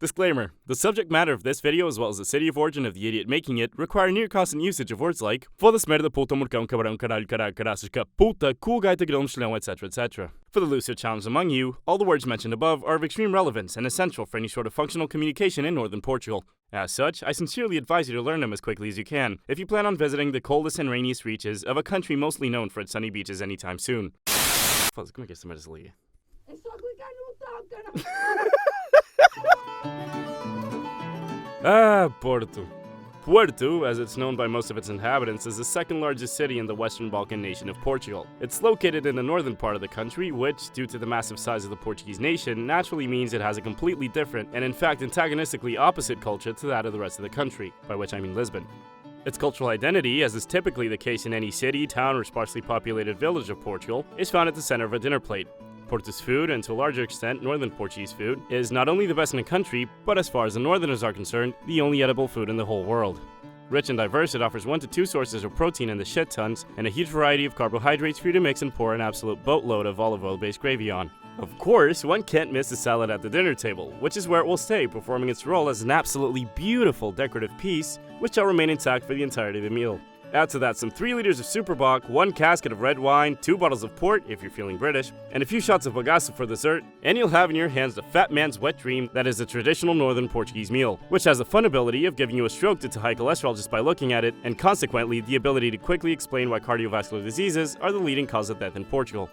Disclaimer: the subject matter of this video, as well as the city of origin of the idiot making it, require near constant usage of words like foda-se merda, puta, morcão, cabrão, caralho, caralho, caraças, puta, cool gaita, grão, chelão, etc, etc. For the looser challenged among you, all the words mentioned above are of extreme relevance and essential for any sort of functional communication in northern Portugal. As such, I sincerely advise you to learn them as quickly as you can, if you plan on visiting the coldest and rainiest reaches of a country mostly known for its sunny beaches anytime soon. Foda-se, como é que essa merda se liga? É só clicar no botão, Porto. Porto, as it's known by most of its inhabitants, is the second largest city in the Western Balkan nation of Portugal. It's located in the northern part of the country, which, due to the massive size of the Portuguese nation, naturally means it has a completely different, and in fact antagonistically opposite culture to that of the rest of the country, by which I mean Lisbon. Its cultural identity, as is typically the case in any city, town, or sparsely populated village of Portugal, is found at the center of a dinner plate. Porto's food, and to a larger extent northern Portuguese food, is not only the best in the country, but as far as the northerners are concerned, the only edible food in the whole world. Rich and diverse, it offers 1 to 2 sources of protein in the shit tons, and a huge variety of carbohydrates for you to mix and pour an absolute boatload of olive oil-based gravy on. Of course, one can't miss the salad at the dinner table, which is where it will stay, performing its role as an absolutely beautiful decorative piece, which shall remain intact for the entirety of the meal. Add to that some 3 liters of Super Bock, 1 casket of red wine, 2 bottles of port, if you're feeling British, and a few shots of bagaço for dessert, and you'll have in your hands the fat man's wet dream that is a traditional northern Portuguese meal, which has the fun ability of giving you a stroke due to high cholesterol just by looking at it, and consequently the ability to quickly explain why cardiovascular diseases are the leading cause of death in Portugal.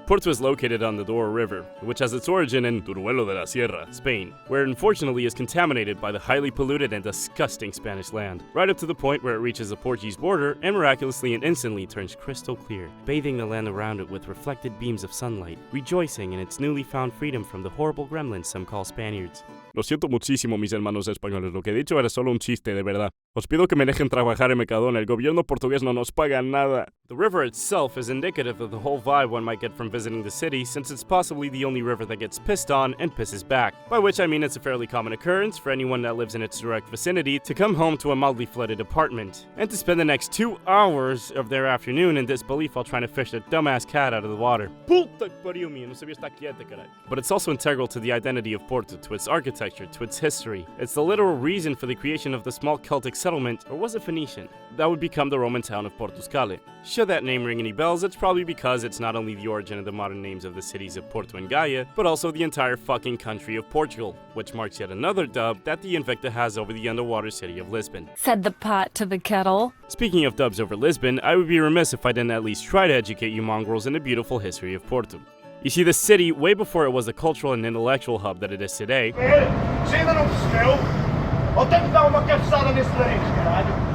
Porto is located on the Douro River, which has its origin in Teruel de la Sierra, Spain, where it unfortunately is contaminated by the highly polluted and disgusting Spanish land, right up to the point where it reaches the Portuguese border and miraculously and instantly turns crystal clear, bathing the land around it with reflected beams of sunlight, rejoicing in its newly found freedom from the horrible gremlins some call Spaniards. Lo siento muchísimo, mis hermanos españoles, lo que he dicho era solo un chiste, de verdad. Os pido que me dejen trabajar en Mercadona, el gobierno portugués no nos paga nada. The river itself is indicative of the whole vibe one might get from visiting the city, since it's possibly the only river that gets pissed on and pisses back. By which I mean it's a fairly common occurrence for anyone that lives in its direct vicinity to come home to a mildly flooded apartment, and to spend the next 2 hours of their afternoon in disbelief while trying to fish the dumbass cat out of the water. Puta que pariu, minha, não sabia estar quieta, caralho. But it's also integral to the identity of Porto, to its architecture, to its history. It's the literal reason for the creation of the small Celtic settlement, or was it Phoenician, that would become the Roman town of Portuscale. Should that name ring any bells, it's probably because it's not only the origin of the modern names of the cities of Porto and Gaia, but also the entire fucking country of Portugal, which marks yet another dub that the Invicta has over the underwater city of Lisbon. Said the pot to the kettle. Speaking of dubs over Lisbon, I would be remiss if I didn't at least try to educate you mongrels in the beautiful history of Porto. You see, the city, way before it was the cultural and intellectual hub that it is today,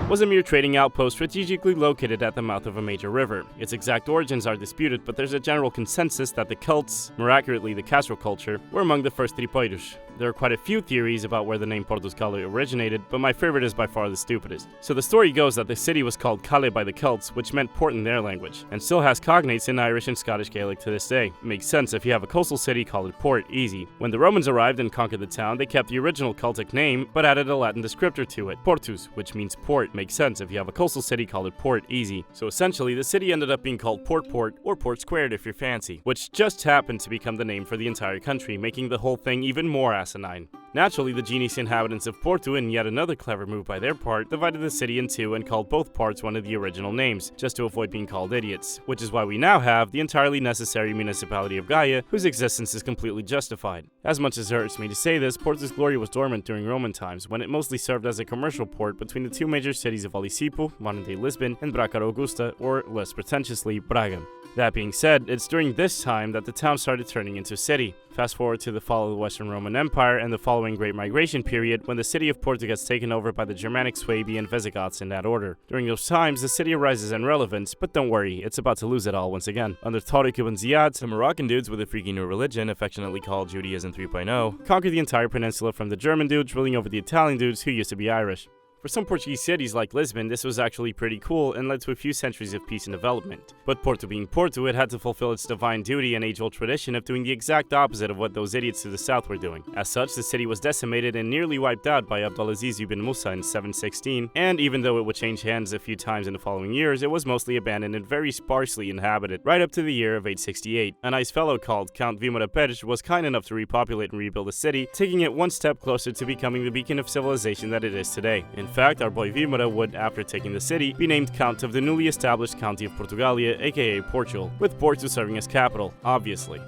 was a mere trading outpost strategically located at the mouth of a major river. Its exact origins are disputed, but there's a general consensus that the Celts, more accurately the Castro culture, were among the first tripeiros. There are quite a few theories about where the name Portuscale originated, but my favorite is by far the stupidest. So the story goes that the city was called Cale by the Celts, which meant port in their language, and still has cognates in Irish and Scottish Gaelic to this day. Makes sense if you have a coastal city, call it port, easy. When the Romans arrived and conquered the town, they kept the original Celtic name, but added a Latin descriptor to it, Portus, which means port. Makes sense if you have a coastal city, call it port, easy. So essentially, the city ended up being called Port, or Port Squared if you're fancy, which just happened to become the name for the entire country, making the whole thing even more asinine. Naturally, the genius inhabitants of Porto, in yet another clever move by their part, divided the city in two and called both parts one of the original names, just to avoid being called idiots, which is why we now have the entirely necessary municipality of Gaia, whose existence is completely justified. As much as it hurts me to say this, Porto's glory was dormant during Roman times, when it mostly served as a commercial port between the two major cities of Olisipo, modern-day Lisbon, and Braga Augusta, or less pretentiously, Braga. That being said, it's during this time that the town started turning into a city. Fast forward to the fall of the Western Roman Empire and the following Great Migration period, when the city of Porto gets taken over by the Germanic Suebi and Visigoths in that order. During those times, the city arises in relevance, but don't worry, it's about to lose it all once again. Under Tariq ibn Ziyad, some Moroccan dudes with a freaky new religion, affectionately called Judaism 3.0, conquered the entire peninsula from the German dudes ruling over the Italian dudes who used to be Irish. For some Portuguese cities like Lisbon, this was actually pretty cool and led to a few centuries of peace and development. But Porto being Porto, it had to fulfill its divine duty and age-old tradition of doing the exact opposite of what those idiots to the south were doing. As such, the city was decimated and nearly wiped out by Abdulaziz ibn Musa in 716, and even though it would change hands a few times in the following years, it was mostly abandoned and very sparsely inhabited, right up to the year of 868. A nice fellow called Count Vimoda Perez was kind enough to repopulate and rebuild the city, taking it one step closer to becoming the beacon of civilization that it is today. In fact, our boy Vimoda would, after taking the city, be named Count of the newly established County of Portugalia, aka Portugal, with Porto serving as capital, obviously.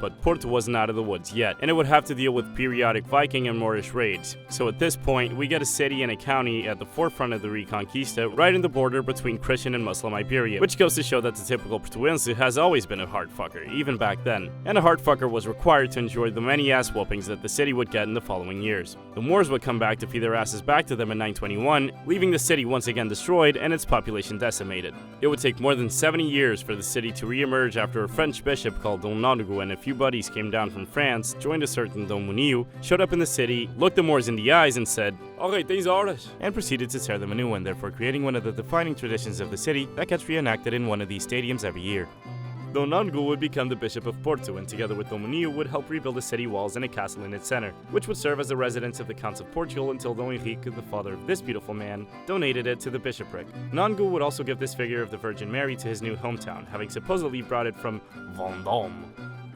But Porto wasn't out of the woods yet, and it would have to deal with periodic Viking and Moorish raids. So at this point, we get a city and a county at the forefront of the Reconquista, right in the border between Christian and Muslim Iberia, which goes to show that the typical Portuense has always been a hard fucker, even back then. And a hard fucker was required to endure the many ass whoopings that the city would get in the following years. The Moors would come back to feed their asses back to them in 921, leaving the city once again destroyed and its population decimated. It would take more than 70 years for the city to re-emerge after a French bishop called Dom Nóndego and a few buddies came down from France, joined a certain Dom Munio, showed up in the city, looked the Moors in the eyes and said, "Okay, these horas," and proceeded to tear them a new one, therefore creating one of the defining traditions of the city that gets reenacted in one of these stadiums every year. Dom Nóndego would become the Bishop of Porto, and together with Dom Munio would help rebuild the city walls and a castle in its center, which would serve as the residence of the Counts of Portugal until Dom Henrique, the father of this beautiful man, donated it to the bishopric. Nóndego would also give this figure of the Virgin Mary to his new hometown, having supposedly brought it from Vendôme.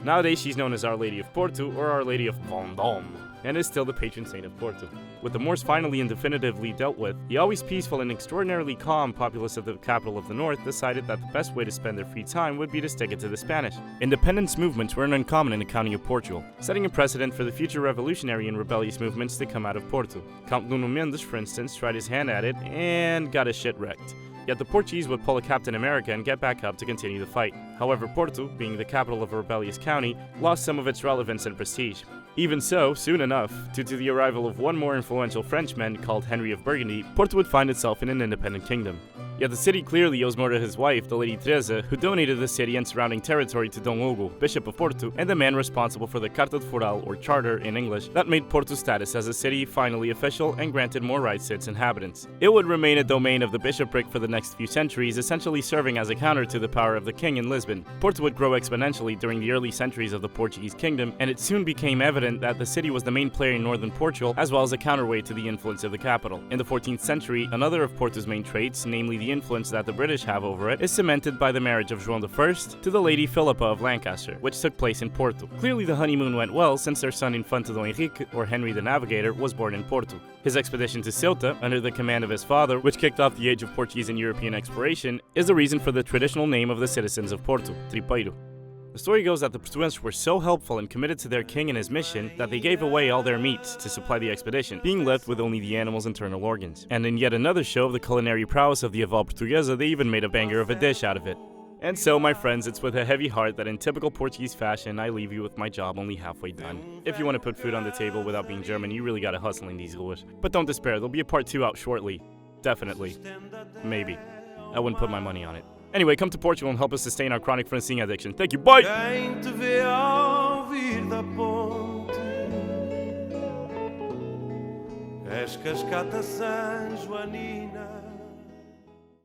Nowadays, she's known as Our Lady of Porto or Our Lady of Vendôme, and is still the patron saint of Porto. With the Moors finally and definitively dealt with, the always peaceful and extraordinarily calm populace of the capital of the north decided that the best way to spend their free time would be to stick it to the Spanish. Independence movements weren't uncommon in the county of Portugal, setting a precedent for the future revolutionary and rebellious movements to come out of Porto. Count Nuno Mendes, for instance, tried his hand at it and got his shit wrecked. Yet the Portuguese would pull a Captain America and get back up to continue the fight. However, Porto, being the capital of a rebellious county, lost some of its relevance and prestige. Even so, soon enough, due to the arrival of one more influential Frenchman called Henry of Burgundy, Porto would find itself in an independent kingdom. Yet the city clearly owes more to his wife, the Lady Teresa, who donated the city and surrounding territory to Dom Hugo, Bishop of Porto, and the man responsible for the Carta de Foral, or Charter in English, that made Porto's status as a city finally official and granted more rights to its inhabitants. It would remain a domain of the bishopric for the next few centuries, essentially serving as a counter to the power of the king in Lisbon. Porto would grow exponentially during the early centuries of the Portuguese kingdom, and it soon became evident that the city was the main player in northern Portugal, as well as a counterweight to the influence of the capital. In the 14th century, another of Porto's main traits, namely the influence that the British have over it, is cemented by the marriage of João I to the Lady Philippa of Lancaster, which took place in Porto. Clearly the honeymoon went well, since their son Infante Dom Henrique, or Henry the Navigator, was born in Porto. His expedition to Ceuta, under the command of his father, which kicked off the age of Portuguese and European exploration, is the reason for the traditional name of the citizens of Porto, Tripeiro. The story goes that the Portuenses were so helpful and committed to their king and his mission that they gave away all their meats to supply the expedition, being left with only the animal's internal organs. And in yet another show of the culinary prowess of the Aval Portuguesa, they even made a banger of a dish out of it. And so, my friends, it's with a heavy heart that in typical Portuguese fashion, I leave you with my job only halfway done. If you want to put food on the table without being German, you really gotta hustle in these ruas. But don't despair, there'll be a part 2 out shortly. Definitely. Maybe. I wouldn't put my money on it. Anyway, come to Portugal and help us sustain our chronic francine addiction. Thank you, bye! Quem te vê ao vir da ponte, és cascata San Joanina.